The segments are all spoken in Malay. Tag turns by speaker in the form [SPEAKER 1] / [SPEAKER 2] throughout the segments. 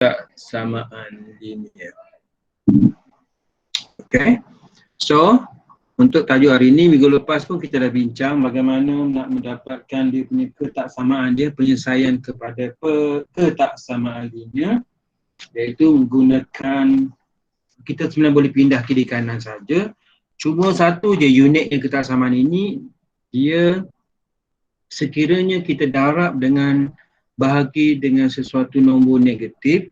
[SPEAKER 1] kesamaan linear. Okay. So, untuk tajuk hari ini, minggu lepas pun kita dah bincang bagaimana nak mendapatkan dia punya ketaksamaan dia, penyelesaian kepada ketaksamaan linear, iaitu menggunakan, kita sebenarnya boleh pindah kiri kanan saja. Cuma satu je uniknya ketaksamaan ini, dia sekiranya kita darab dengan bahagi dengan sesuatu nombor negatif,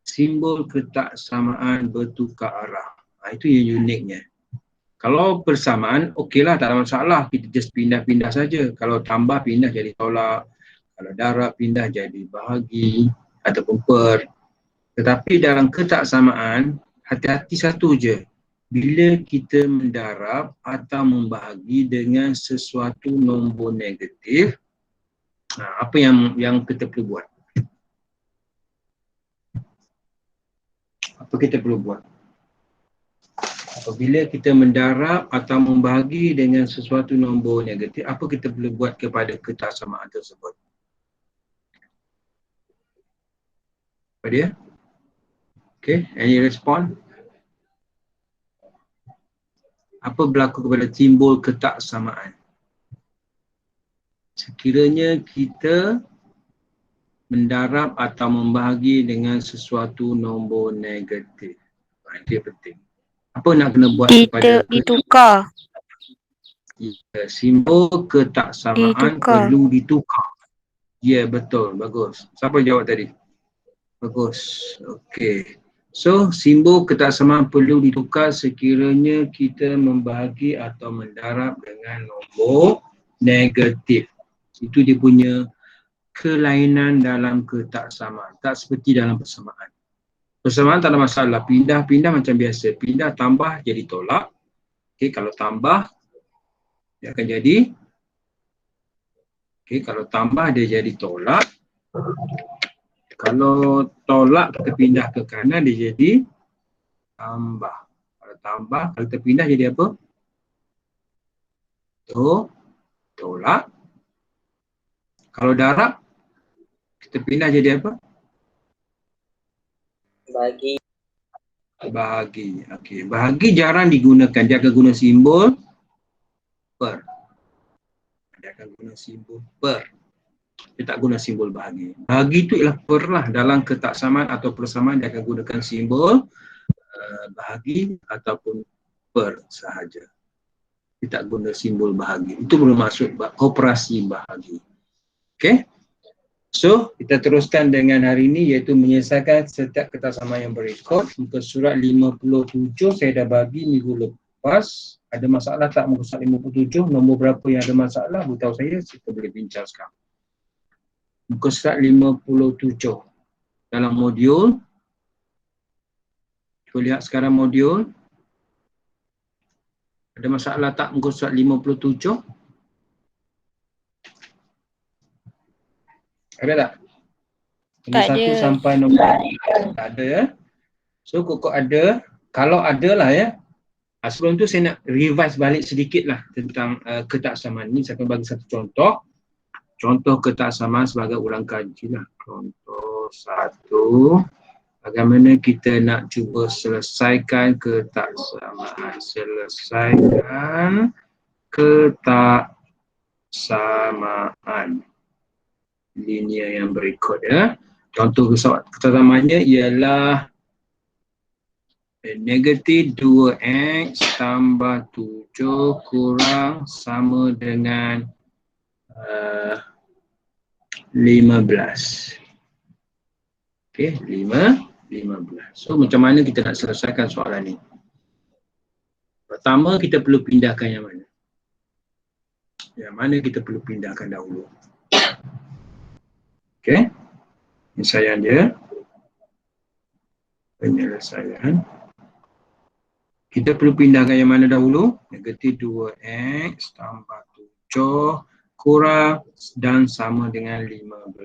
[SPEAKER 1] simbol ketaksamaan bertukar arah. Itu yang uniknya. Kalau persamaan, okeylah, tak ada masalah. Kita just pindah-pindah saja. Kalau tambah, pindah jadi tolak. Kalau darab, pindah jadi bahagi ataupun per. Tetapi dalam ketaksamaan, hati-hati satu je. Bila kita mendarab atau membahagi dengan sesuatu nombor negatif, apa yang kita perlu buat? Apa kita perlu buat? Apabila kita mendarab atau membahagi dengan sesuatu nombor negatif, apa kita perlu buat kepada ketaksamaan tersebut? Apa dia? Okay, any respond? Apa berlaku kepada simbol ketaksamaan? Sekiranya kita mendarab atau membahagi dengan sesuatu nombor negatif. Itu penting. Apa nak kena buat kepada
[SPEAKER 2] ditukar.
[SPEAKER 1] Ya, simbol ketaksamaan perlu ditukar. Ya, betul. Bagus. Siapa jawab tadi? Bagus. Okey. So, simbol ketaksamaan perlu ditukar sekiranya kita membahagi atau mendarab dengan nombor negatif. Itu dia punya kelainan dalam ketaksamaan. Tak seperti dalam persamaan. Persamaan tak ada masalah. Pindah-pindah macam biasa. Pindah tambah jadi tolak. Okey, kalau tambah dia akan jadi. Okey, kalau tambah dia jadi tolak. Kalau tolak kita pindah ke kanan dia jadi tambah. Kalau tambah, kalau kita pindah jadi apa? Tolak. Kalau darab kita pindah jadi apa? Bahagi. Okey, bahagi jarang digunakan. Dia akan guna simbol per. Dia akan guna simbol per. Dia tak guna simbol bahagi. Bahagi itu ialah per lah. Dalam ketaksamaan atau persamaan dia akan gunakan simbol bahagi ataupun per sahaja. Dia tak guna simbol bahagi. Itu bermaksud operasi bahagi. Okey. So, kita teruskan dengan hari ini iaitu menyelesaikan setiap ketaksamaan yang berikut. Muka surat 57 saya dah bagi minggu lepas. Ada masalah tak muka surat 57? Nombor berapa yang ada masalah? Beritahu saya, kita boleh bincang sekarang. Muka surat 57 dalam modul. Cuba lihat sekarang modul. Ada masalah tak muka surat 57? Ada tak? Nombor
[SPEAKER 2] Tak
[SPEAKER 1] 1
[SPEAKER 2] ada.
[SPEAKER 1] sampai nombor 4. Tak ada ya. So kok ada, kalau ada lah ya. Sebelum tu saya nak revise balik sedikit lah tentang ketaksamaan ni. Saya akan bagi satu contoh. Contoh ketaksamaan sebagai ulang kaji lah. Contoh 1. Bagaimana kita nak cuba selesaikan ketaksamaan. Selesaikan ketaksamaan linear yang berikut ya. Contoh kesamaan-kesamaannya ialah negatif 2x tambah 7 kurang sama dengan 15. Okey, 15. So macam mana kita nak selesaikan soalan ni? Pertama kita perlu pindahkan yang mana? Yang mana kita perlu pindahkan dahulu? Okey. Penyelesaian dia. Penyelesaian. Kita perlu pindahkan yang mana dahulu? Negatif 2x tambah 7 kurang dan sama dengan 15.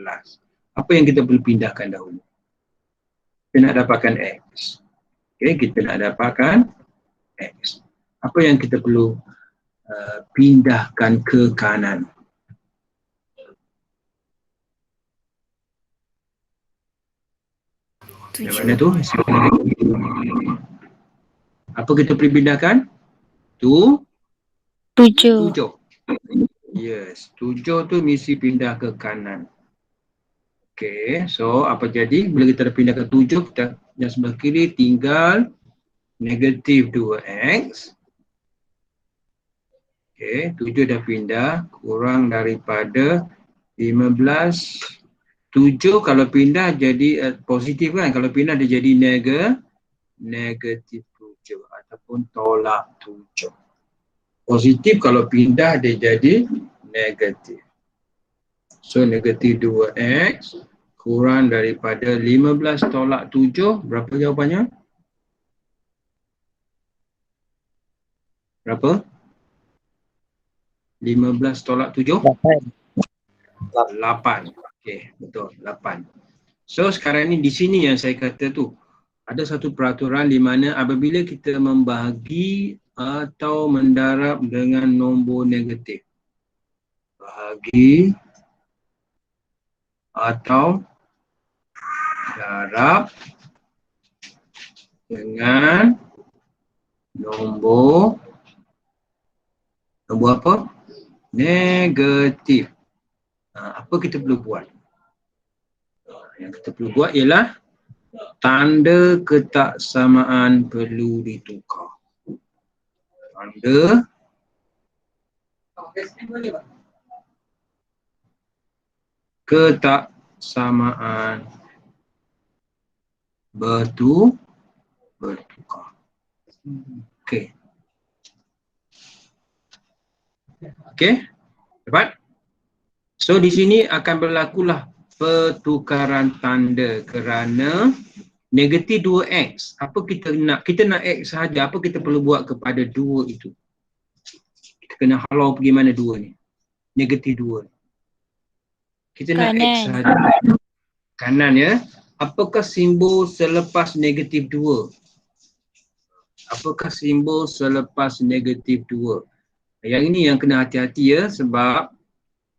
[SPEAKER 1] Apa yang kita perlu pindahkan dahulu? Kita nak dapatkan x. Okey, kita nak dapatkan x. Apa yang kita perlu pindahkan ke kanan? Yang mana tu? Apa kita perlu pindahkan?
[SPEAKER 2] 7.
[SPEAKER 1] 7. Yes, 7 tu mesti pindah ke kanan. Okay, so apa jadi? Bila kita dah pindah ke 7, kita yang sebelah kiri tinggal negatif 2x. Okay, 7 dah pindah, kurang daripada 15. 7 kalau pindah jadi positif kan? Kalau pindah dia jadi negatif 7 ataupun tolak 7. Positif kalau pindah dia jadi negatif. So negatif 2x kurang daripada 15 tolak 7, berapa jawapannya? Berapa? 15 tolak 7? 8. Okey, betul, 8. So sekarang ni di sini yang saya kata tu, ada satu peraturan di mana apabila kita membahagi atau mendarab dengan nombor negatif, bahagi atau darab dengan nombor apa? Negatif. Apa kita perlu buat? Yang kita perlu buat ialah tanda ketaksamaan perlu ditukar. Tanda ketaksamaan bertukar. Okey. Okey? Dapat? So di sini akan berlakulah pertukaran tanda kerana negatif 2x. Apa kita nak? Kita nak x sahaja. Apa kita perlu buat kepada 2 itu? Kita kena halau pergi mana 2 ni? Negatif 2. Kita nak x sahaja. Kanan ya. Apakah simbol selepas negatif 2? Apakah simbol selepas negatif 2? Yang ini yang kena hati-hati ya, sebab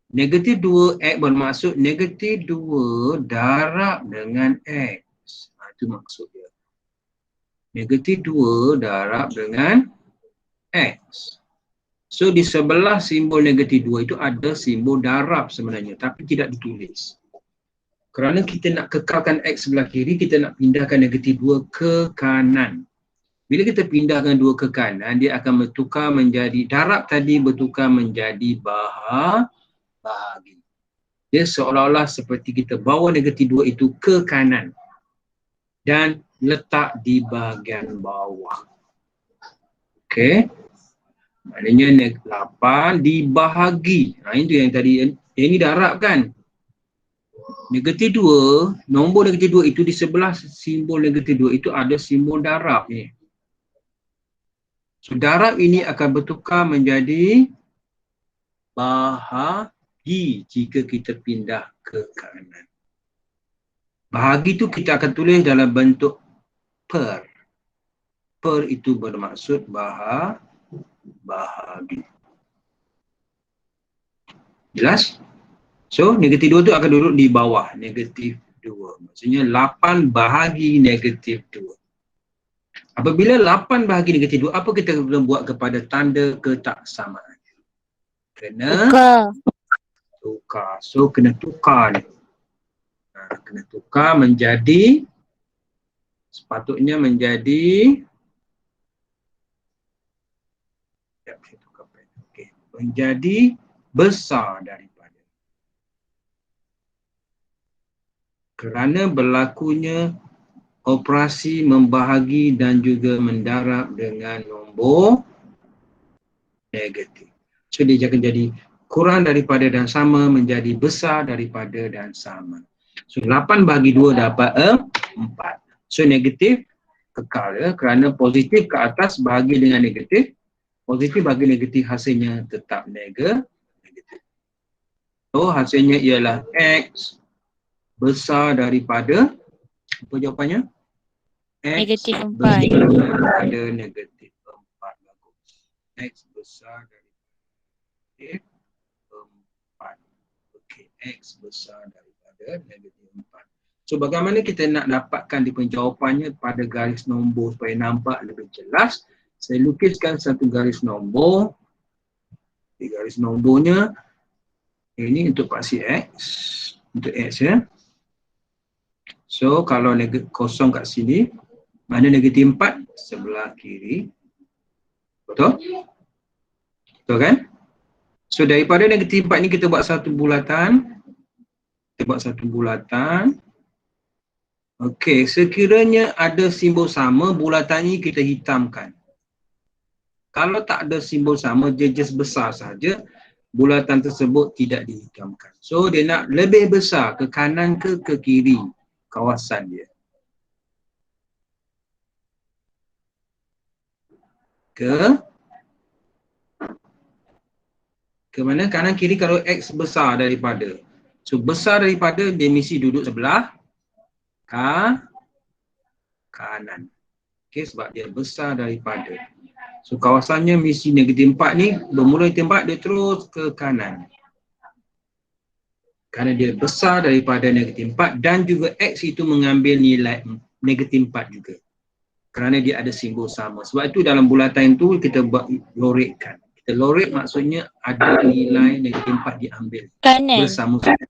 [SPEAKER 1] negatif 2x bermaksud negatif 2 darab dengan x. Itu maksud dia. Negatif 2 darab dengan x. So di sebelah simbol negatif 2 itu ada simbol darab sebenarnya, tapi tidak ditulis. Kerana kita nak kekalkan x sebelah kiri, kita nak pindahkan negatif 2 ke kanan. Bila kita pindahkan 2 ke kanan, dia akan bertukar menjadi, darab tadi bertukar menjadi bahagi. Dia seolah-olah seperti kita bawa negatif 2 itu ke kanan dan letak di bahagian bawah. Okey. Maknanya 8 dibahagi. Itu yang tadi, ini darab kan? Negatif 2, nombor negatif 2 itu di sebelah simbol negatif 2 itu ada simbol darab ni. So darab ini akan bertukar menjadi bahagi jika kita pindah ke kanan. Bahagi tu kita akan tulis dalam bentuk per. Per itu bermaksud bahagi. Jelas? So negatif 2 tu akan duduk di bawah negatif 2. Maksudnya 8 bahagi negatif 2. Apabila 8 bahagi negatif 2, apa kita kena buat kepada tanda ketaksamaan? Kena tukar. So kena tukar ni. Kena tukar menjadi, sepatutnya menjadi, menjadi besar daripada. Kerana berlakunya operasi membahagi dan juga mendarab dengan nombor negatif. So dia akan jadi kurang daripada dan sama menjadi besar daripada dan sama. So 8 bahagi 2 dapat 4. So negatif kekal ya, kerana positif ke atas bahagi dengan negatif, positif bahagi negatif hasilnya tetap negatif. So hasilnya ialah X besar daripada, apa jawapannya? X
[SPEAKER 2] negatif 4.
[SPEAKER 1] besar daripada negatif 4. X besar daripada negatif 4. Okey, X besar daripada negatif 4. So bagaimana kita nak dapatkan dia punya jawapannya pada garis nombor supaya nampak lebih jelas. Saya lukiskan satu garis nombor. Di garis nombornya ini untuk paksi X, untuk X ya. So kalau kosong kat sini, mana negatif 4? Sebelah kiri. Betul? Betul kan? So daripada negatif 4 ni kita buat satu bulatan. Kita buat satu bulatan. Okey, sekiranya ada simbol sama, bulatan ni kita hitamkan. Kalau tak ada simbol sama, dia just besar saja, bulatan tersebut tidak dihitamkan. So dia nak lebih besar ke kanan ke kiri kawasan dia. Ke mana? Kanan kiri kalau X besar daripada. So besar daripada dia mesti duduk sebelah kanan. Okey, sebab dia besar daripada. So kawasannya mesti negatif 4 ni bermula negatif 4 dia terus ke kanan. Kerana dia besar daripada negatif 4 dan juga X itu mengambil nilai negatif 4 juga. Kerana dia ada simbol sama. Sebab itu dalam bulatan itu kita buat lorekkan. Kita lorek maksudnya ada nilai negatif 4 diambil.
[SPEAKER 2] Kanan.
[SPEAKER 1] Bersama-sama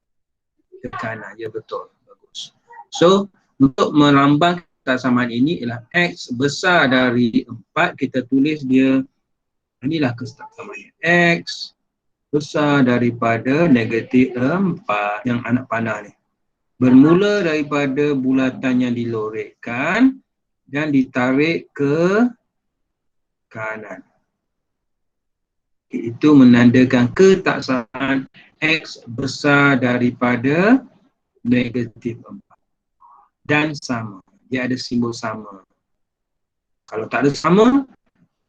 [SPEAKER 1] ke kanan. Ya betul. Bagus. So untuk melambangkan kesamaan ini ialah X besar dari 4, kita tulis dia, inilah kesamaannya. X besar daripada negatif 4 yang anak panah ni. Bermula daripada bulatan yang dilorekkan dan ditarik ke kanan. Itu menandakan ketaksamaan X besar daripada negatif 4. Dan sama. Dia ada simbol sama. Kalau tak ada sama,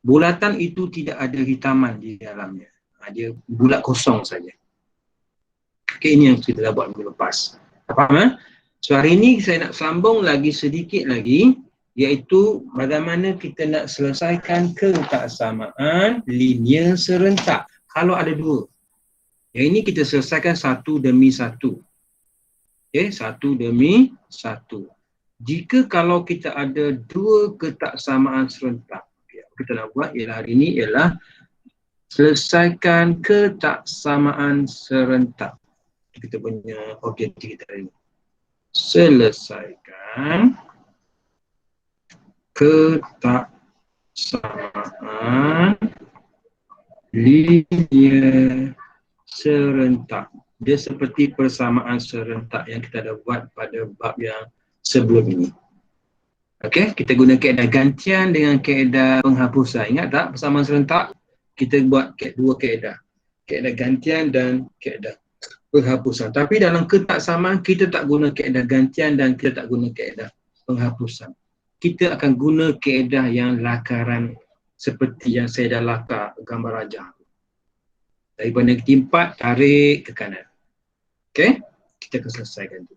[SPEAKER 1] bulatan itu tidak ada hitaman di dalamnya. Dia bulat kosong saja. Okay, ini yang kita dah buat minggu lepas. Faham? So hari ini saya nak sambung lagi sedikit lagi, iaitu bagaimana kita nak selesaikan ketaksamaan linear serentak. Kalau ada dua. Yang ini kita selesaikan satu demi satu. Okay, satu demi satu. Jika kalau kita ada dua ketaksamaan serentak, kita nak buat ialah hari ini ialah selesaikan ketaksamaan serentak. Kita punya objektif kita hari ini. Selesaikan ketaksamaan linear serentak. Dia seperti persamaan serentak yang kita dah buat pada bab yang sebelum ini. Okey, kita guna kaedah gantian dengan kaedah penghapusan. Ingat tak persamaan serentak? Kita buat dua kaedah. Kaedah gantian dan kaedah penghapusan. Tapi dalam ketaksamaan kita tak guna kaedah gantian dan kita tak guna kaedah penghapusan. Kita akan guna kaedah yang lakaran seperti yang saya dah lakar gambar rajah. Daripada negatif 4 tarik ke kanan. Okey, kita akan selesaikan tu.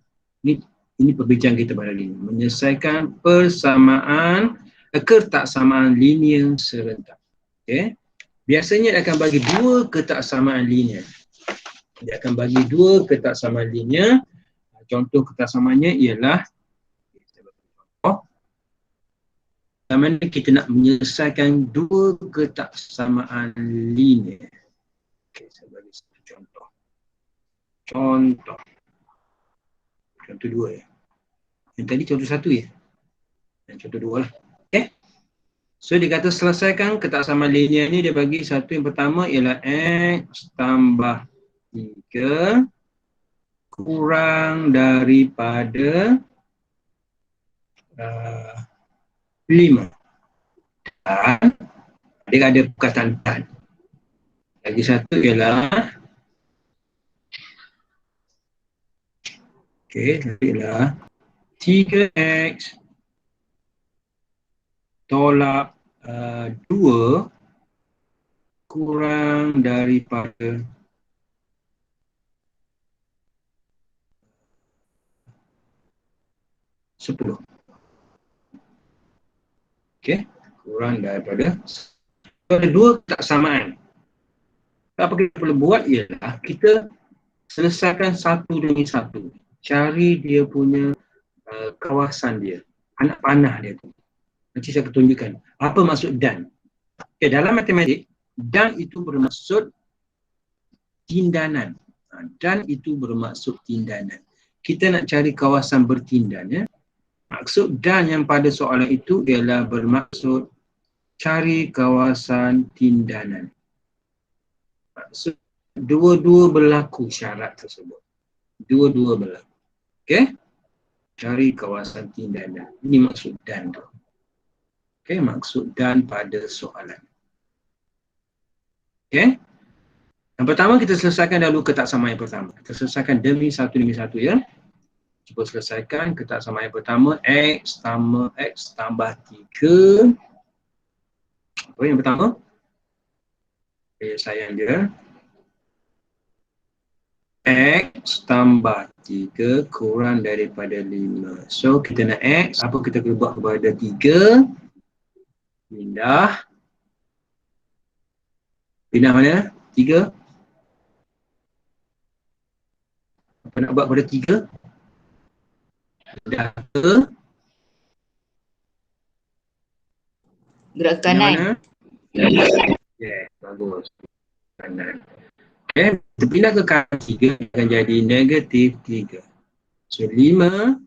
[SPEAKER 1] Ini perbincangan kita pada hari ini. Menyelesaikan persamaan, ketaksamaan linear serentak. Okay. Biasanya dia akan bagi dua ketaksamaan linear. Dia akan bagi dua ketaksamaan linear. Contoh ketaksamaannya ialah, bagaimana kita nak menyelesaikan dua ketaksamaan linear. Okay, saya bagi satu contoh. Contoh dua ya. Yang tadi contoh satu ya. Dan contoh dua lah. Okay. So dia kata selesaikan ketaksamaan linear ni, dia bagi satu yang pertama ialah X tambah 3 kurang daripada 5. Dan dia ada perkataan dan. Lagi satu ialah ialah 3X tolak 2 kurang daripada 10. Okey, kurang daripada. Ada dua ketaksamaan. Apa kita perlu buat ialah kita selesaikan satu demi satu. Cari dia punya kawasan dia, anak panah dia tu. Nanti saya akan tunjukkan apa maksud dan. Okay, dalam matematik, dan itu bermaksud tindanan. Dan itu bermaksud tindanan. Kita nak cari kawasan bertindan, ya. Maksud dan yang pada soalan itu ialah bermaksud cari kawasan tindanan. Maksud dua-dua berlaku syarat tersebut. Dua-dua berlaku. Okey? Cari kawasan tindanan. Ini maksud dan tu. Okey, maksud dan pada soalan. Okey? Yang pertama kita selesaikan dahulu ketaksamaan yang pertama. Kita selesaikan demi satu ya. Cuba selesaikan ketaksamaan yang pertama. X tambah 3. Apa yang pertama? Sayang dia. X tambah 3 kurang daripada 5. So kita nak X, apa kita kena buat kepada 3? Pindah. Pindah mana? 3. Apa nak buat pada 3? Pindah ke
[SPEAKER 2] gerak kanan.
[SPEAKER 1] Yeah, bagus. Kanan. Okay, kita pindah ke kanan 3 akan jadi negatif 3. So 5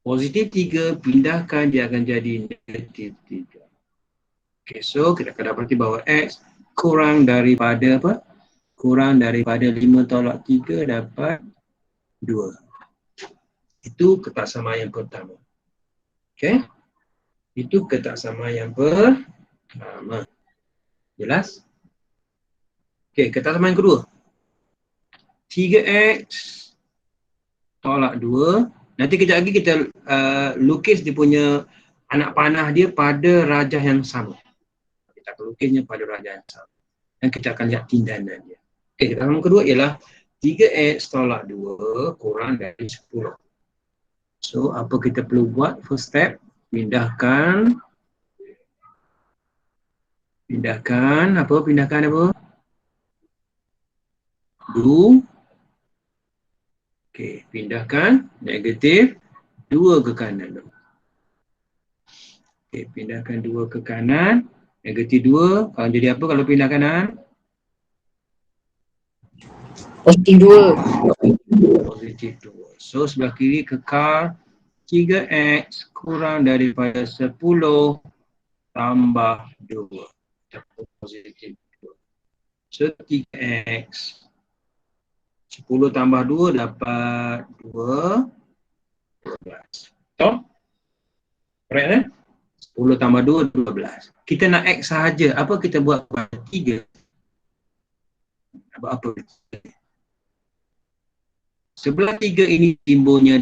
[SPEAKER 1] positif 3 pindahkan dia akan jadi negatif 3. Okay, so kita akan dapati bahawa X kurang daripada apa? Kurang daripada 5 tolak 3 dapat 2. Itu ketaksamaan yang pertama. Okay. Itu ketaksamaan yang pertama. Jelas? Okay, ketaksamaan yang kedua. 3X tolak 2. Nanti kejap lagi kita lukis dia punya anak panah dia pada rajah yang sama. Kita akan lukisnya pada rajah yang sama. Dan kita akan lihat tindanan dia. Okay, ketaksamaan kedua ialah 3X tolak 2 kurang dari 10. So, apa kita perlu buat? First step, pindahkan apa? 2. Okey, pindahkan negatif 2 ke kanan. Okey, pindahkan 2 ke kanan. Negatif 2, kalau jadi apa kalau pindah kanan?
[SPEAKER 2] Positif 2.
[SPEAKER 1] Positif 2. So, sebelah kiri kekal 3X kurang daripada 10 tambah 2. Positif 2. So, 3X 10 tambah 2 dapat 12. Betul? Correct, eh? 10 tambah 2, 12. Kita nak X sahaja. Apa kita buat pada 3? Apa? Sebelah 3 ini simbolnya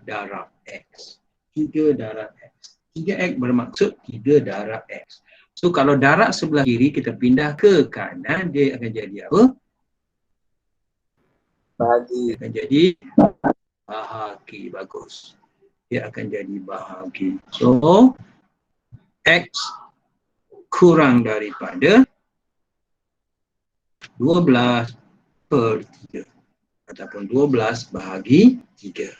[SPEAKER 1] darab X. 3 darab X. 3X bermaksud 3 darab X. So kalau darab sebelah kiri kita pindah ke kanan, dia akan jadi apa? Bahagi. Dia akan jadi bahagi. Bagus. Dia akan jadi bahagi. So X kurang daripada 12 per 3 ataupun 12 bahagi 3.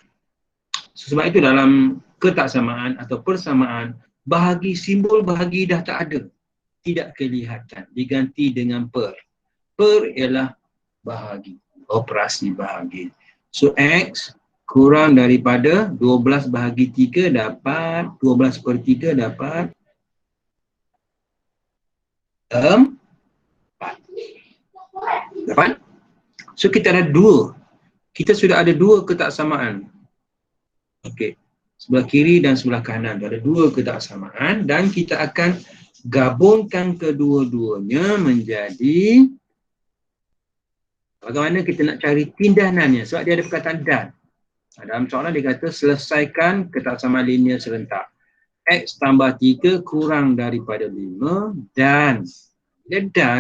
[SPEAKER 1] Sebab itu dalam ketaksamaan atau persamaan, bahagi, simbol bahagi dah tak ada. Tidak kelihatan. Diganti dengan per. Per ialah bahagi. Operasi bahagi. So X kurang daripada 12 bahagi 3 dapat 12 per 3 dapat 4. Dapat? So kita ada 2. Kita sudah ada 2 ketaksamaan. Okey. Sebelah kiri dan sebelah kanan. Ada 2 ketaksamaan dan kita akan gabungkan kedua-duanya menjadi bagaimana kita nak cari tindanannya. Sebab dia ada perkataan dan. Dalam soalan dia kata selesaikan ketaksamaan linear serentak. X tambah 3 kurang daripada 5 dan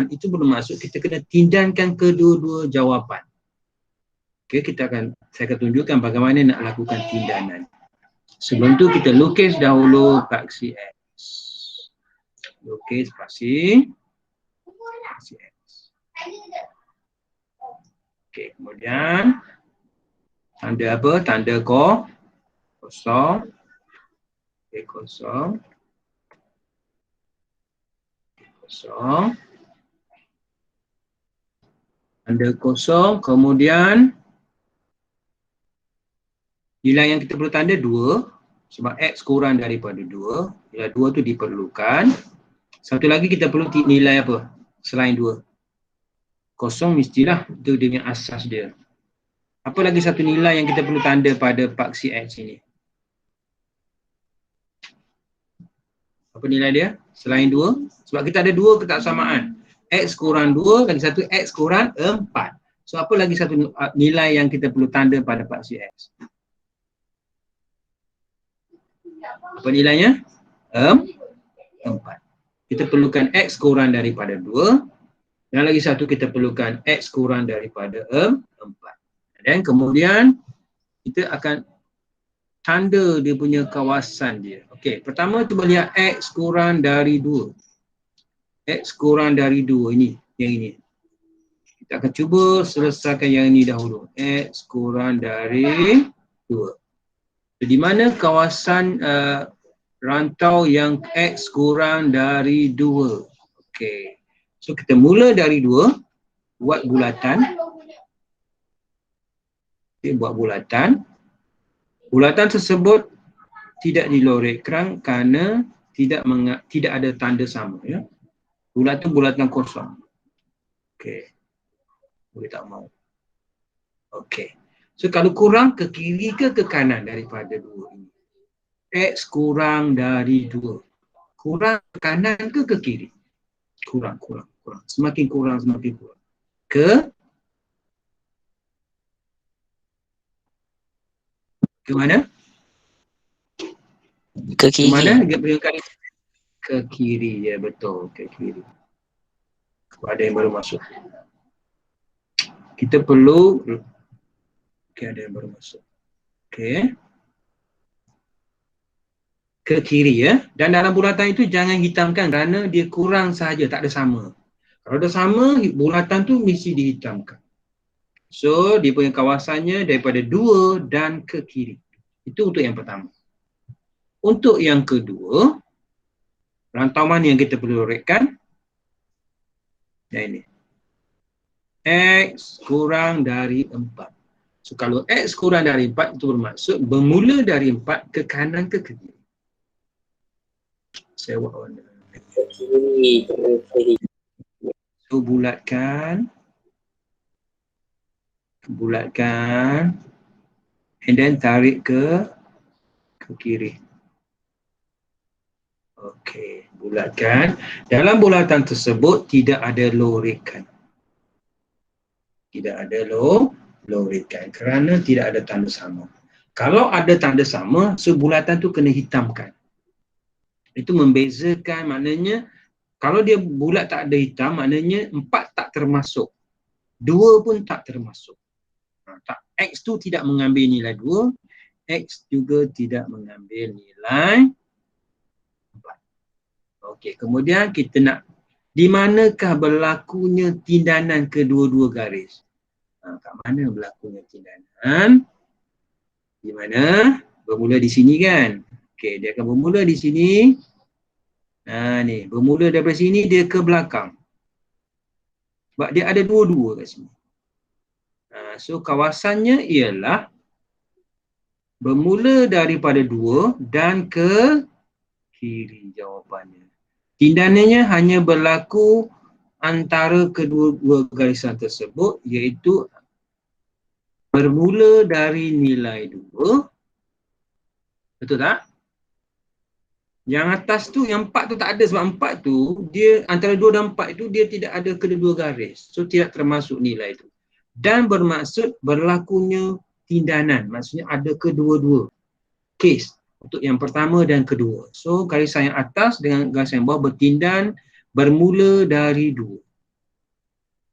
[SPEAKER 1] itu bermaksud kita kena tindankan kedua-dua jawapan. Okey, saya akan tunjukkan bagaimana nak lakukan tindanan. Sebelum tu kita lukis dahulu paksi X. Lukis paksi X. Okey, kemudian Tanda apa? Tanda kosong. Okay, kosong. Kosong. Tanda kosong. Kemudian nilai yang kita perlu tanda 2. Sebab X kurang daripada 2. Nilai 2 tu diperlukan. Satu lagi kita perlu nilai apa? Selain 2. Kosong mestilah. Itu dengan asas dia. Apa lagi satu nilai yang kita perlu tanda pada paksi X ini? Apa nilai dia? Selain 2. Sebab kita ada 2 ketaksamaan. X kurang 2 lagi satu X kurang 4. So apa lagi satu nilai yang kita perlu tanda pada paksi X? Apa nilainya? 4. Kita perlukan X kurang daripada 2. Dan lagi satu kita perlukan X kurang daripada 4. Dan kemudian kita akan tanda dia punya kawasan dia. Okey, pertama cuba lihat X kurang dari 2. X kurang dari 2 ini, yang ini. Kita akan cuba selesaikan yang ini dahulu. X kurang dari 2. Di mana kawasan rantau yang X kurang dari 2? Okey. So kita mula dari 2, buat bulatan. Kita buat bulatan. Bulatan tersebut tidak dilorikkan kerana tidak ada tanda sama, ya. Bulatan kosong. Okey. Boleh tak mau. Okey. So kalau kurang ke kiri ke kanan daripada 2 ini? X kurang dari 2. Kurang ke kanan ke kiri? Kurang. Semakin kurang. Ke mana?
[SPEAKER 2] Ke kiri.
[SPEAKER 1] Ke mana? Ke kiri, ya betul, ke kiri. Ada yang baru masuk. Kita perlu, ada yang baru masuk. Okey. Ke kiri, ya. Dan dalam bulatan itu jangan hitamkan kerana dia kurang sahaja, tak ada sama. Kalau ada sama, bulatan tu mesti dihitamkan. So, dia punya kawasannya daripada 2 dan ke kiri. Itu untuk yang pertama. Untuk yang kedua, rantau mana yang kita perlu lorikkan? Yang ini. X kurang dari 4. So, kalau X kurang dari 4 itu bermaksud bermula dari 4 ke kanan ke kiri. Saya buat warna. So, bulatkan. And then tarik ke kiri. Okey, bulatkan. Dalam bulatan tersebut tidak ada lorikan. Tidak ada lorikan kerana tidak ada tanda sama. Kalau ada tanda sama, so bulatan tu kena hitamkan. Itu membezakan, maknanya kalau dia bulat tak ada hitam, maknanya 4 tak termasuk. 2 pun tak termasuk. X tu tidak mengambil nilai 2, X juga tidak mengambil nilai 4. Okey, kemudian kita nak di manakah berlakunya tindanan kedua-dua garis? Kat mana berlakunya tindanan? Di mana? Bermula di sini kan? Okey, dia akan bermula di sini. Ni, bermula daripada sini dia ke belakang. Sebab dia ada dua-dua kat sini. So kawasannya ialah bermula daripada 2 dan ke kiri jawapannya. Tindanannya hanya berlaku antara kedua-dua garisan tersebut, iaitu bermula dari nilai 2. Betul tak? Yang atas tu, yang 4 tu tak ada sebab 4 tu, dia antara 2 dan 4 itu dia tidak ada kedua-dua garis. So tidak termasuk nilai itu. Dan bermaksud berlakunya tindanan, maksudnya ada kedua-dua kes untuk yang pertama dan kedua. So garisan yang atas dengan garisan yang bawah bertindan bermula dari 2.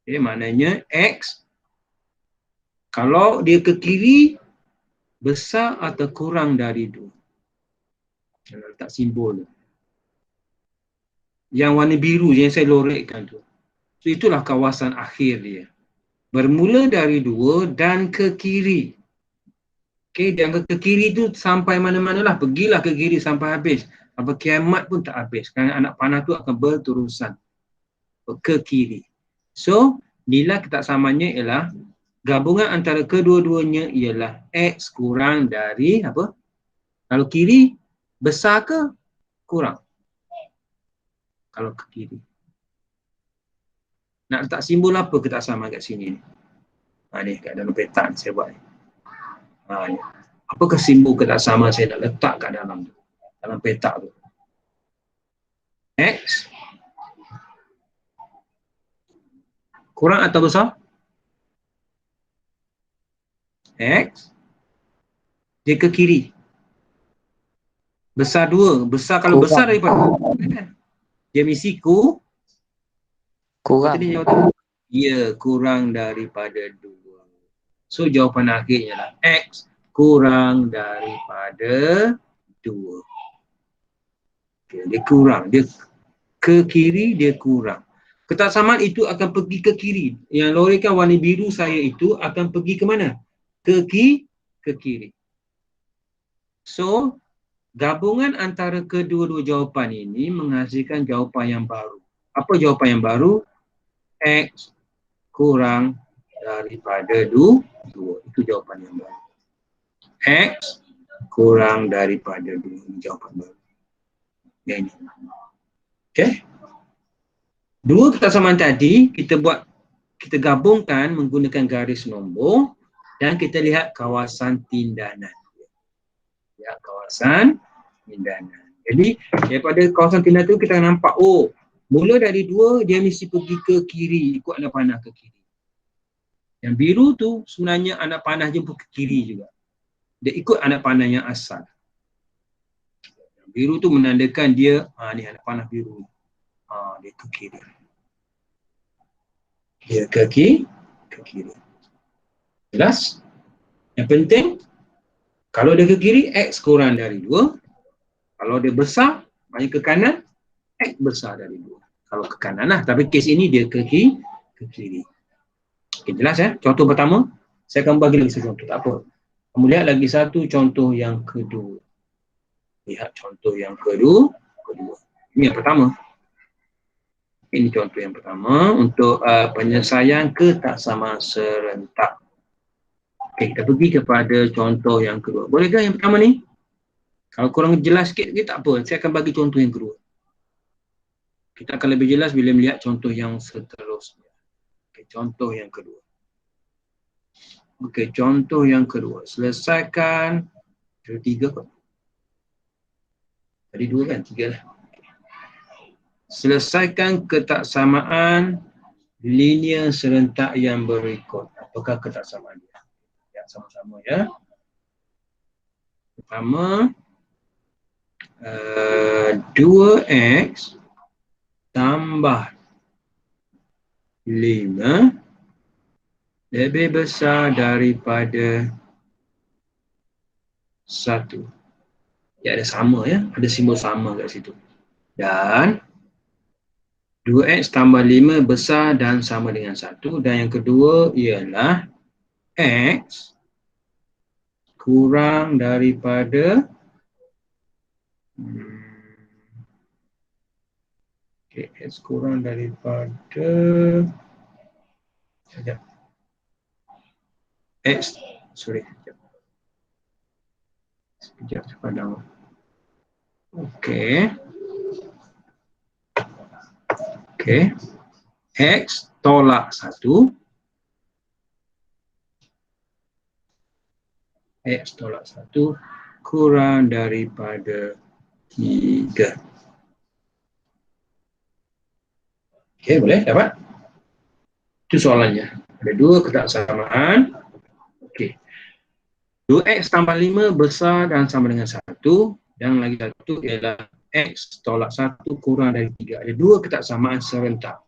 [SPEAKER 1] Okay, maknanya X kalau dia ke kiri besar atau kurang dari 2. Letak simbol yang warna biru yang saya lorikkan tu. So itulah kawasan akhir dia. Bermula dari 2 dan ke kiri. Okey, jangan ke kiri tu sampai mana-mana lah. Pergilah ke kiri sampai habis. Sampai kiamat pun tak habis. Kerana anak panah tu akan berterusan ke kiri. So, nilai ketaksamanya ialah gabungan antara kedua-duanya ialah X kurang dari apa? Kalau kiri, besar ke kurang? Kalau ke kiri. Nak letak simbol apa ketaksamaan kat sini ni? Ni kat dalam peta ni saya buat ni. Ni. Apakah simbol ketaksamaan saya nak letak kat dalam tu? Dalam peta tu. X kurang atau besar? X dia ke kiri. Besar 2. Besar kalau
[SPEAKER 2] Kurang.
[SPEAKER 1] besar daripada kan? Dia mesti
[SPEAKER 2] Kurang.
[SPEAKER 1] Ya, kurang daripada 2. So jawapan akhirnya lah X kurang daripada 2. Okay, dia kurang. Dia ke kiri, dia kurang. Ketaksamaan itu akan pergi ke kiri. Yang lorikan warna biru saya itu akan pergi ke mana? Ke kiri. So, gabungan antara kedua-dua jawapan ini menghasilkan jawapan yang baru. Apa jawapan yang baru? X kurang daripada 2. Itu jawapan yang baru. X kurang daripada 2. Ini jawapan baru. Yang ini. Okey. Dua ketaksamaan tadi kita gabungkan menggunakan garis nombor dan kita lihat kawasan tindanan. Ya, kawasan tindanan. Jadi daripada kawasan tindanan tu kita nampak mula dari 2 dia mesti pergi ke kiri, ikut anak panah ke kiri. Yang biru tu sebenarnya anak panah jemput ke kiri juga. Dia ikut anak panah yang asal. Yang biru tu menandakan dia ni anak panah biru. Dia ke kiri. Dia ke kiri. Jelas? Yang penting kalau dia ke kiri, X kurang dari 2. Kalau dia besar, maksudnya ke kanan, X besar dari 2. Kalau ke kanan lah. Tapi kes ini dia ke kiri. Okay, jelas ya? Contoh pertama, saya akan bagi lagi satu contoh. Tak apa. Kamu lihat lagi satu contoh yang kedua. Lihat contoh yang kedua. Ini yang pertama. Ini contoh yang pertama untuk penyelesaian ketaksamaan serentak. Okey, kita pergi kepada contoh yang kedua. Bolehkah yang pertama ni? Kalau kurang jelas sikit, tak apa. Saya akan bagi contoh yang kedua. Kita akan lebih jelas bila melihat contoh yang seterusnya. Okey, contoh yang kedua. Okey, contoh yang kedua. Selesaikan. Ada 3 kot. Tadi 2 kan? 3 lah. Selesaikan ketaksamaan linear serentak yang berikut. Apakah ketaksamaan dia? Lihat sama-sama ya. Pertama, 2x tambah 5 lebih besar daripada 1. Ya, ada sama ya. Ada simbol sama kat situ. Dan 2x tambah 5 besar dan sama dengan 1. Dan yang kedua ialah x kurang daripada x kurang daripada sekejap. Sekejap saya padam. Okey. X tolak 1. X tolak 1 kurang daripada 3. Okey, boleh dapat? Itu soalannya. Ada 2 ketaksamaan. Okey. 2x tambah 5 besar dan sama dengan 1. Dan lagi satu ialah X tolak 1 kurang dari 3. Ada 2 ketaksamaan serentak.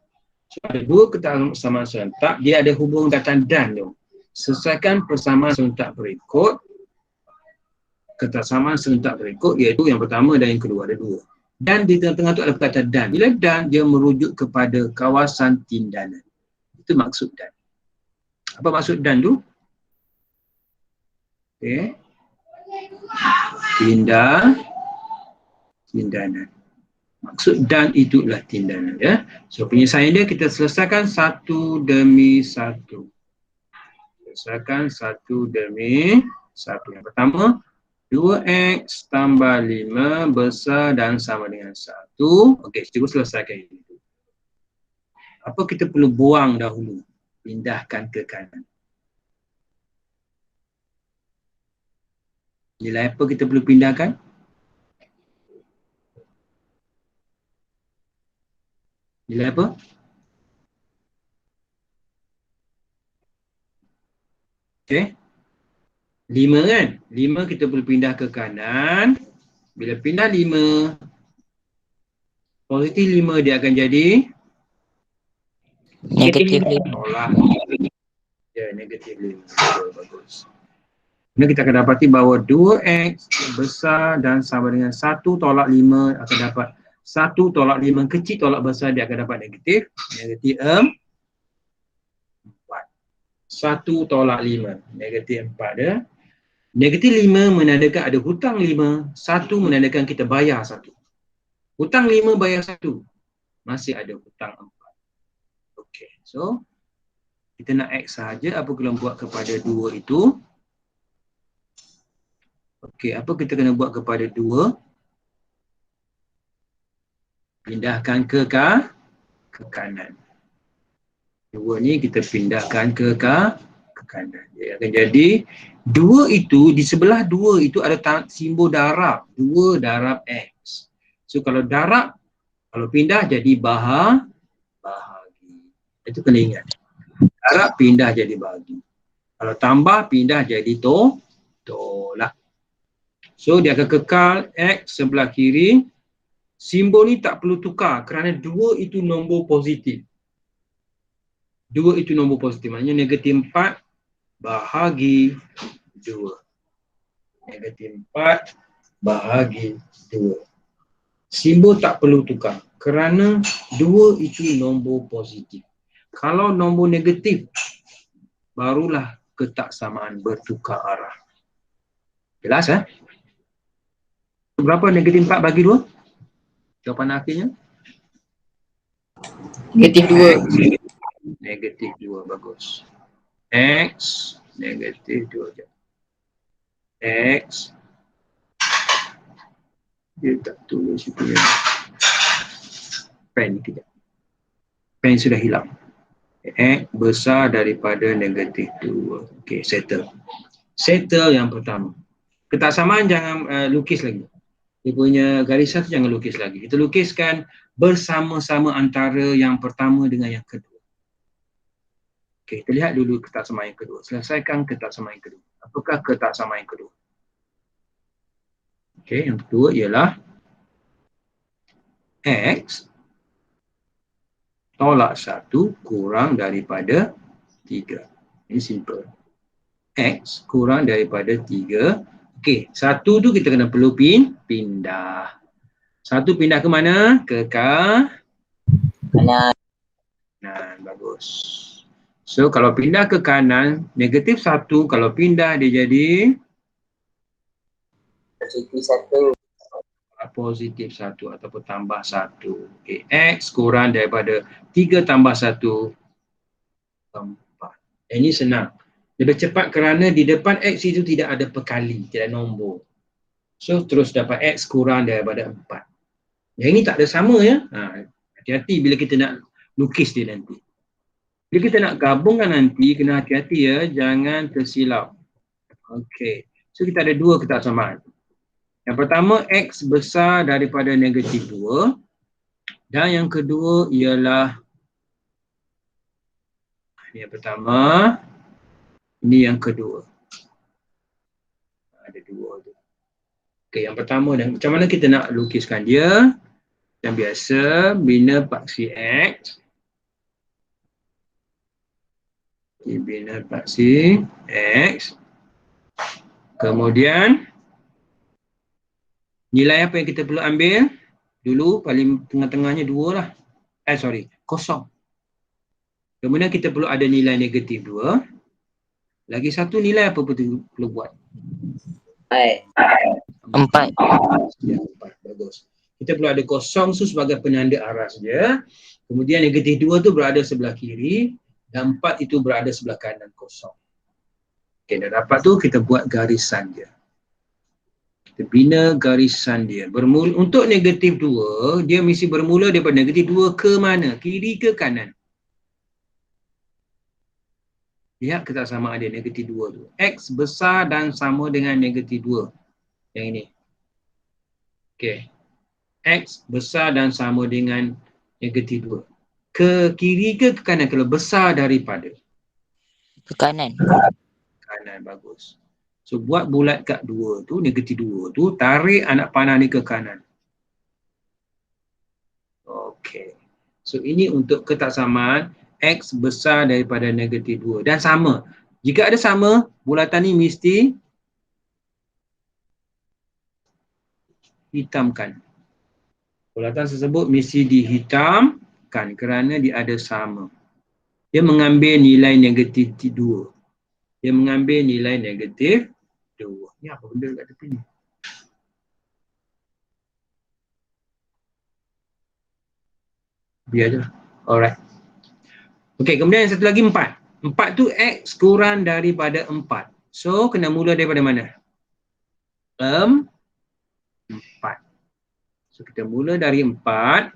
[SPEAKER 1] So, ada 2 ketaksamaan serentak, dia ada hubungan kata dan tu. Selesaikan persamaan serentak berikut. Ketaksamaan serentak berikut iaitu yang pertama dan yang kedua, ada 2. Dan di tengah-tengah tu ada perkataan dan. Bila dan, dia merujuk kepada kawasan tindanan. Itu maksud dan. Apa maksud dan tu? Okey. tindanan. Maksud dan itulah tindanan, ya. So penyelesaian dia kita selesaikan satu demi satu. Selesaikan satu demi satu. Yang pertama, 2x tambah 5 besar dan sama dengan 1. Okey, cuba selesaikan ini. Apa kita perlu buang dahulu? Pindahkan ke kanan. Nilai apa kita perlu pindahkan? Nilai apa? Okey. 5 kan? 5 kita perlu pindah ke kanan. Bila pindah 5, positif 5 dia akan jadi
[SPEAKER 2] Negatif 5.
[SPEAKER 1] tolak. Ya, negatif 5. Bagus. Kemudian kita akan dapati bahawa 2x besar dan sama dengan 1 tolak 5 akan dapat 1 tolak 5 kecil tolak besar dia akan dapat negatif 4. 1 tolak 5, negatif 4 dia. Negatif 5 menandakan ada hutang 5, 1 menandakan kita bayar 1. Hutang 5 bayar 1, masih ada hutang 4. Okey, so kita nak X sahaja, apa kena buat kepada 2 itu? Okey, apa kita kena buat kepada 2? Pindahkan ke kanan. 2 ni kita pindahkan ke kanan. Dia akan jadi 2 itu, di sebelah 2 itu ada simbol darab. 2 darab X. So kalau darab, kalau pindah jadi bahagi. Itu kena ingat. Darab pindah jadi bahagi. Kalau tambah pindah jadi tolak. So dia akan kekal X sebelah kiri. Simbol ni tak perlu tukar kerana 2 itu nombor positif. 2 itu nombor positif. Maknanya negatif 4 bahagi 2. Negatif 4 bahagi 2. Simbol tak perlu tukar kerana 2 itu nombor positif. Kalau nombor negatif, barulah ketaksamaan bertukar arah. Jelas, eh? Berapa negatif 4 bagi 2? Jawapan akhirnya?
[SPEAKER 2] Negatif 2.
[SPEAKER 1] Negatif 2, bagus. X, negatif 2 je. X, dia tak tulis itu ya. Pen kejap. Pen sudah hilang. X besar daripada negatif 2. Okey, settle. Settle yang pertama. Ketaksamaan jangan lukis lagi. Dia punya garisan tu jangan lukis lagi. Kita lukiskan bersama-sama antara yang pertama dengan yang kedua. Okey, kita lihat dulu ketaksamaan yang kedua. Selesaikan ketaksamaan yang kedua. Apakah ketaksamaan yang kedua? Okey, yang kedua ialah X tolak 1 kurang daripada 3. Ini simple. X kurang daripada 3. Okey, 1 tu kita kena perlu pindah. 1 pindah ke mana? Ke
[SPEAKER 2] Kanan.
[SPEAKER 1] kanan. Bagus. So kalau pindah ke kanan, negatif 1 kalau pindah dia jadi
[SPEAKER 2] Positif 1.
[SPEAKER 1] positif 1 ataupun tambah 1. Okay. X kurang daripada 3 tambah 1, 4. Ini senang. Lebih cepat kerana di depan X itu tidak ada perkali, tidak nombor. So terus dapat X kurang daripada 4. Yang ini tak ada sama ya. Hati-hati bila kita nak lukis dia nanti. Bila kita nak gabungkan nanti, kena hati-hati ya, jangan tersilap. Okey. So kita ada 2 ketaksamaan. Yang pertama, X besar daripada negatif 2. Dan yang kedua ialah, ini yang pertama, ini yang kedua. Ada 2 tu. Okey, yang pertama, dan macam mana kita nak lukiskan dia? Yang biasa, bina paksi X. Bina paksi X. Kemudian, nilai apa yang kita perlu ambil? Dulu paling tengah-tengahnya 2 lah. Kosong. Kemudian kita perlu ada nilai negatif 2. Lagi satu nilai apa perlu buat?
[SPEAKER 2] Hai.
[SPEAKER 3] 4.
[SPEAKER 1] Ya, 4. Bagus. Kita perlu ada kosong tu sebagai penanda arah saja. Kemudian negatif 2 tu berada sebelah kiri dan 4 itu berada sebelah kanan kosong. Okey, dah dapat tu kita buat garisan dia. Kita bina garisan dia. Untuk negatif 2, dia mesti bermula daripada negatif 2 ke mana? Kiri ke kanan? Lihat ketaksamaan dia negatif 2 tu. X besar dan sama dengan negatif 2. Yang ini. Okey. X besar dan sama dengan negatif 2. Ke kiri ke kanan? Kalau besar daripada?
[SPEAKER 3] Ke kanan.
[SPEAKER 1] Kanan, bagus. So buat bulat kat 2 tu, negatif 2 tu, tarik anak panah ni ke kanan. Okey. So ini untuk ketaksamaan X besar daripada negatif 2 dan sama. Jika ada sama, bulatan ni mesti hitamkan. Bulatan tersebut mesti dihitamkan kerana dia ada sama. Dia mengambil nilai negatif 2. Dia mengambil nilai negatif 2. Ni apa benda kat tepi ni? Biar je. Alright. Okey, kemudian yang satu lagi 4. 4 tu X kurang daripada 4. So, kena mula daripada mana? 4. So, kita mula dari 4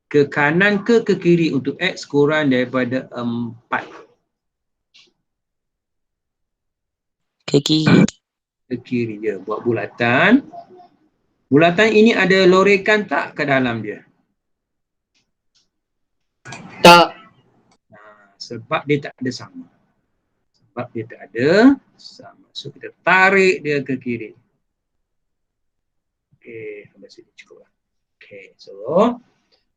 [SPEAKER 1] ke kanan ke kiri untuk X kurang daripada 4.
[SPEAKER 3] Ke kiri.
[SPEAKER 1] Ke kiri je. Buat bulatan. Bulatan ini ada lorekan tak ke dalam dia?
[SPEAKER 2] Tak.
[SPEAKER 1] Sebab dia tak ada sama. Sebab dia tak ada sama. So, kita tarik dia ke kiri. Okey, sampai sini cukup lah. Okey, so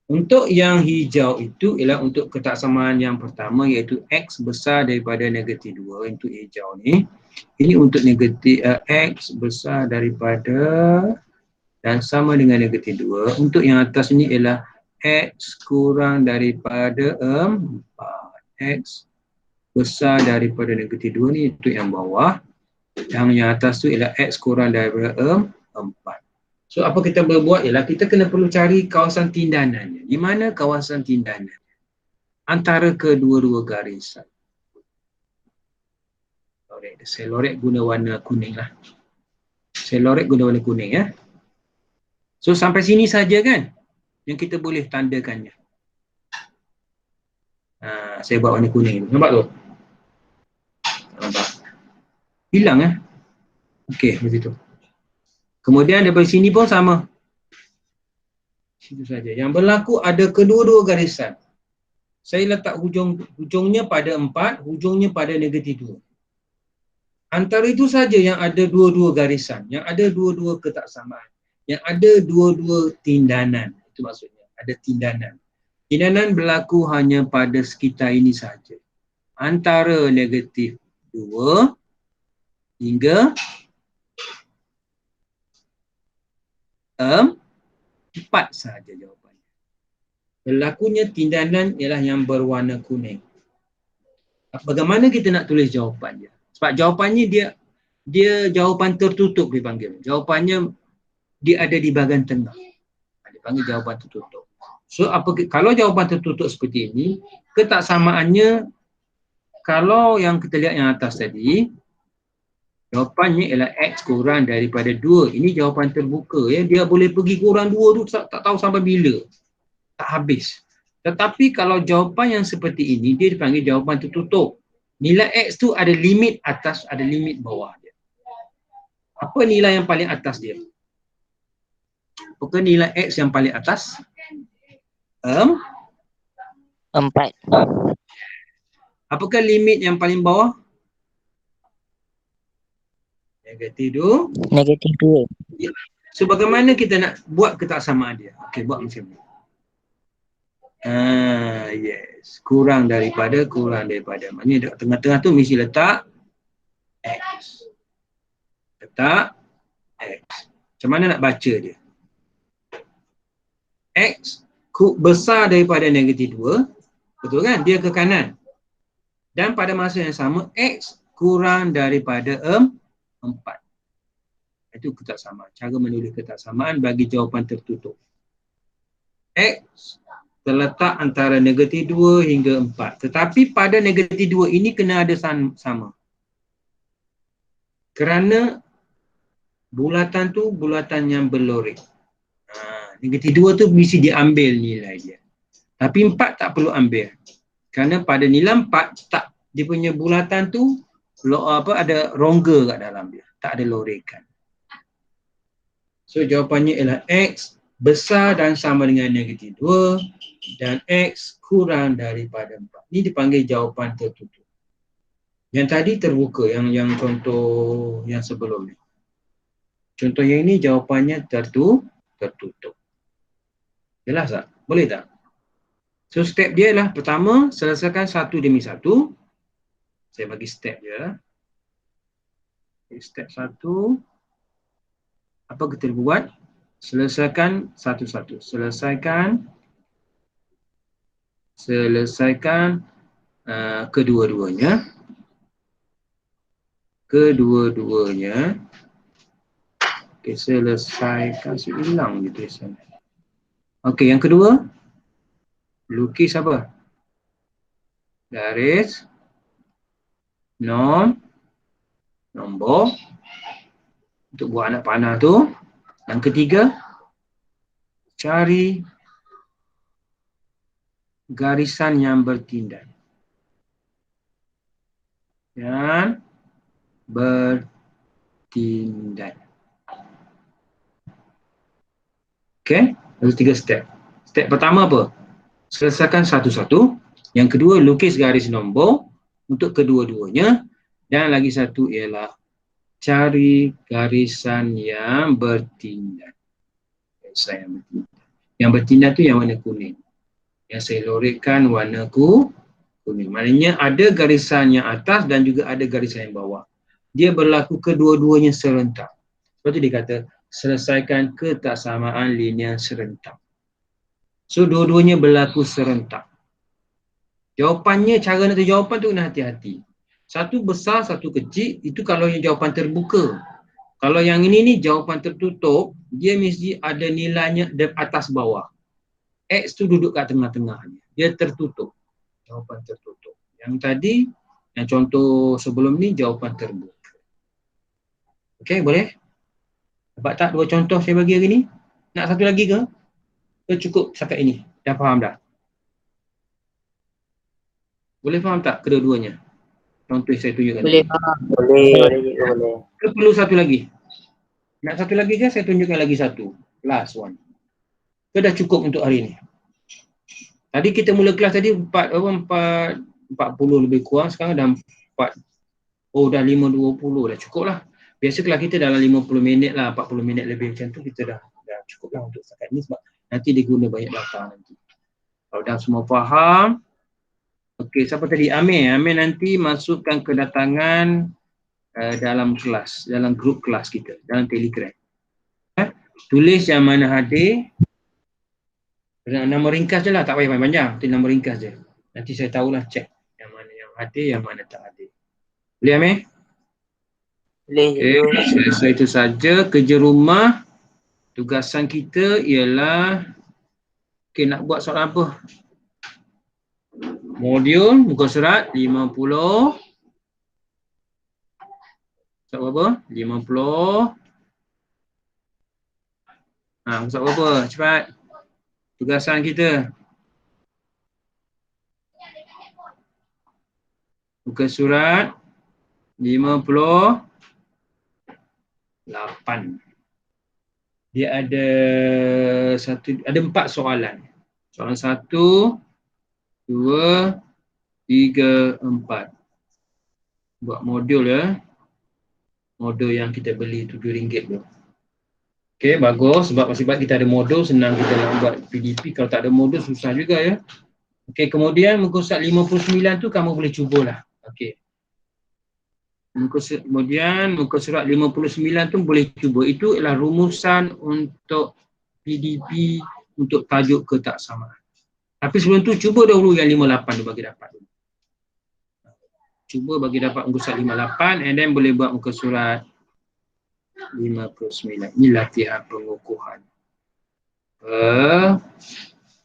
[SPEAKER 1] untuk yang hijau itu ialah untuk ketaksamaan yang pertama iaitu X besar daripada negatif 2 untuk hijau ni. Ini untuk negatif X besar daripada dan sama dengan negatif 2. Untuk yang atas ni ialah X kurang daripada 4. X besar daripada negatif 2 ni untuk yang bawah. Yang atas tu ialah X kurang daripada 4. So apa kita boleh buat ialah kita kena perlu cari kawasan tindanannya. Di mana kawasan tindanan? Antara kedua-dua garisan. Saya lorek guna warna kuning lah. Saya lorek guna warna kuning ya. So sampai sini saja kan yang kita boleh tandakannya. Saya buat warna kuning. Nampak tu? Nampak? Hilang ya. Okey, macam tu. Kemudian daripada sini pun sama. Situ saja. Yang berlaku ada kedua-dua garisan. Saya letak hujungnya pada 4, hujungnya pada negatif 2. Antara itu saja yang ada dua-dua garisan, yang ada dua-dua ketaksamaan, yang ada dua-dua tindanan. Itu maksudnya, ada tindanan. Tindanan berlaku hanya pada sekitar ini saja. Antara negatif 2 hingga 4 sahaja jawapannya. Berlakunya tindanan ialah yang berwarna kuning. Bagaimana kita nak tulis jawapan dia? Sebab jawapannya dia jawapan tertutup dipanggil. Jawapannya dia ada di bahagian tengah. Dipanggil jawapan tertutup. So kalau jawapan tertutup seperti ini, ketaksamaannya kalau yang kita lihat yang atas tadi, jawapannya ialah X kurang daripada 2. Ini jawapan terbuka ya. Dia boleh pergi kurang 2 tu tak tahu sampai bila. Tak habis. Tetapi kalau jawapan yang seperti ini, dia dipanggil jawapan tertutup. Nilai X tu ada limit atas, ada limit bawah dia. Apa nilai yang paling atas dia? Apakah nilai X yang paling atas? 4. Apakah limit yang paling bawah? Negatif 2.
[SPEAKER 3] Negatif 2.
[SPEAKER 1] So bagaimana kita nak buat ketaksamaan dia? Okey, buat macam ni. Yes. Kurang daripada. Maknanya tengah-tengah tu mesti letak X. Letak X. Macam mana nak baca dia? X besar daripada negatif 2. Betul kan? Dia ke kanan. Dan pada masa yang sama, X kurang daripada 4. Itu ketaksamaan. Cara menulis ketaksamaan bagi jawapan tertutup. X terletak antara negatif 2 hingga 4. Tetapi pada negatif 2 ini kena ada sama. Kerana bulatan tu bulatan yang berlorek. Negatif 2 tu mesti diambil nilai dia. Tapi 4 tak perlu ambil. Kerana pada nilai 4 tak, dia punya bulatan tu ada rongga kat dalam dia. Tak ada lorekan. So jawapannya ialah X besar dan sama dengan negatif 2 dan X kurang daripada 4. Ini dipanggil jawapan tertutup. Yang tadi terbuka, yang contoh yang sebelum ni. Contoh yang ini jawapannya tertutup. Jelas tak? Boleh tak? So step dia lah, pertama selesaikan satu demi satu. Saya bagi step dia lah. Step 1, apa kita buat? Selesaikan satu-satu. Selesaikan kedua-duanya. Okay, selesaikan. Hilang je tulisan. Okay, yang kedua. Lukis apa? Garis. Nombor. Untuk buat anak panah tu. Yang ketiga, cari garisan yang bertindan. Okay, ada 3 step. Step pertama apa? Selesaikan satu-satu. Yang kedua, lukis garis nombor untuk kedua-duanya. Dan lagi satu ialah cari garisan yang bertindan. Yang bertindan tu yang warna kuning. Yang saya lorekkan warna kuning. Maknanya ada garisan yang atas dan juga ada garisan yang bawah. Dia berlaku kedua-duanya serentak. Sebab tu dia kata selesaikan ketaksamaan linear serentak. So dua-duanya berlaku serentak. Jawapannya, cara nak jawapan tu kena hati-hati. Satu besar, satu kecil, itu kalau yang jawapan terbuka. Kalau yang ini ni jawapan tertutup, dia mesti ada nilainya atas bawah. X tu duduk kat tengah-tengah. Dia tertutup. Jawapan tertutup. Yang tadi, yang contoh sebelum ni jawapan terbuka. Okey, boleh? Dapat tak 2 contoh saya bagi hari ni? Nak satu lagi ke? Ke cukup setakat ini? Dah faham dah? Boleh faham tak kedua-duanya? Contoh saya tunjukkan.
[SPEAKER 3] Boleh faham.
[SPEAKER 2] Boleh.
[SPEAKER 1] Ke perlu satu lagi? Nak satu lagi ke? Saya tunjukkan lagi satu. Last one. Ke dah cukup untuk hari ni? Tadi kita mula kelas tadi 40 lebih kurang. Sekarang dah 5.20 dah cukup lah. Biasa kelas kita dalam 50 minit lah, 40 minit lebih macam tu kita dah cukup lah untuk setakat ni sebab nanti dia guna banyak data nanti. Kalau dah semua faham. Okey, siapa tadi? Amir. Amir nanti masukkan kedatangan dalam kelas, dalam grup kelas kita, dalam Telegram. Tulis yang mana hadir. Nama ringkas je lah, tak payah panjang. Nama ringkas je. Nanti saya tahulah cek yang mana yang hadir, yang mana tak hadir. Boleh Amir? Okey, selesai itu saja. Kerja rumah, tugasan kita ialah, okey, nak buat soalan apa? Modul, muka surat 50. Surat berapa? 50. Surat berapa? Cepat. Tugasan kita. Muka surat 58. Dia ada 4 soalan. Soalan 1, 2, 3, 4. Buat modul ya. Modul yang kita beli RM7 tu. Okey, bagus. Sebab kita ada modul, senang kita nak buat PDP. Kalau tak ada modul, susah juga ya. Okey, kemudian muka surat 59 tu kamu boleh cubalah. Okey. Kemudian muka surat 59 tu boleh cuba. Itu ialah rumusan untuk PDP untuk tajuk ketaksamaan. Tapi sebelum tu cuba dahulu yang 58 tu bagi dapat. Cuba bagi dapat muka surat 58 and then boleh buat muka surat 59. Ini latihan pengukuhan.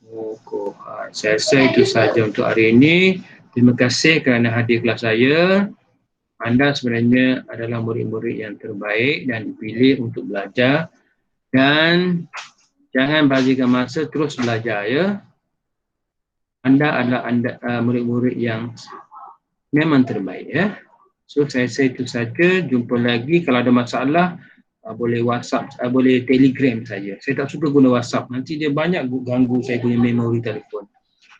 [SPEAKER 1] Pengukuhan. Saya rasa itu sahaja untuk hari ini. Terima kasih kerana hadir kelas saya. Anda sebenarnya adalah murid-murid yang terbaik dan dipilih untuk belajar. Dan jangan bagikan masa, terus belajar ya. Anda adalah murid-murid yang memang terbaik ya. So saya rasa itu saja. Jumpa lagi. Kalau ada masalah, boleh WhatsApp, boleh Telegram saja. Saya tak suka guna WhatsApp. Nanti dia banyak ganggu saya punya memori telefon.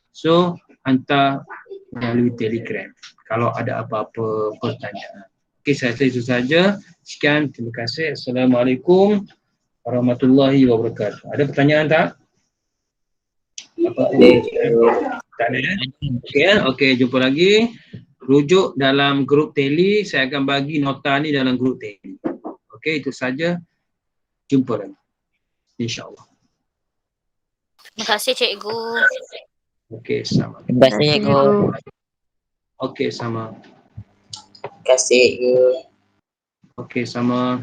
[SPEAKER 1] So hantar melalui Telegram kalau ada apa-apa pertanyaan. Okey, saya rasa itu saja. Sekian, terima kasih. Assalamualaikum warahmatullahi wabarakatuh. Ada pertanyaan tak? Tak ada ya? Okey ya? Okey, jumpa lagi. Rujuk dalam grup Tele, saya akan bagi nota ni dalam grup Tele. Okey, itu saja. Jumpa lagi. InsyaAllah.
[SPEAKER 4] Terima kasih cikgu.
[SPEAKER 1] Okey, sama.
[SPEAKER 3] Terima kasih cikgu.
[SPEAKER 1] Okey, sama.
[SPEAKER 2] Terima kasih.
[SPEAKER 1] Okey, sama.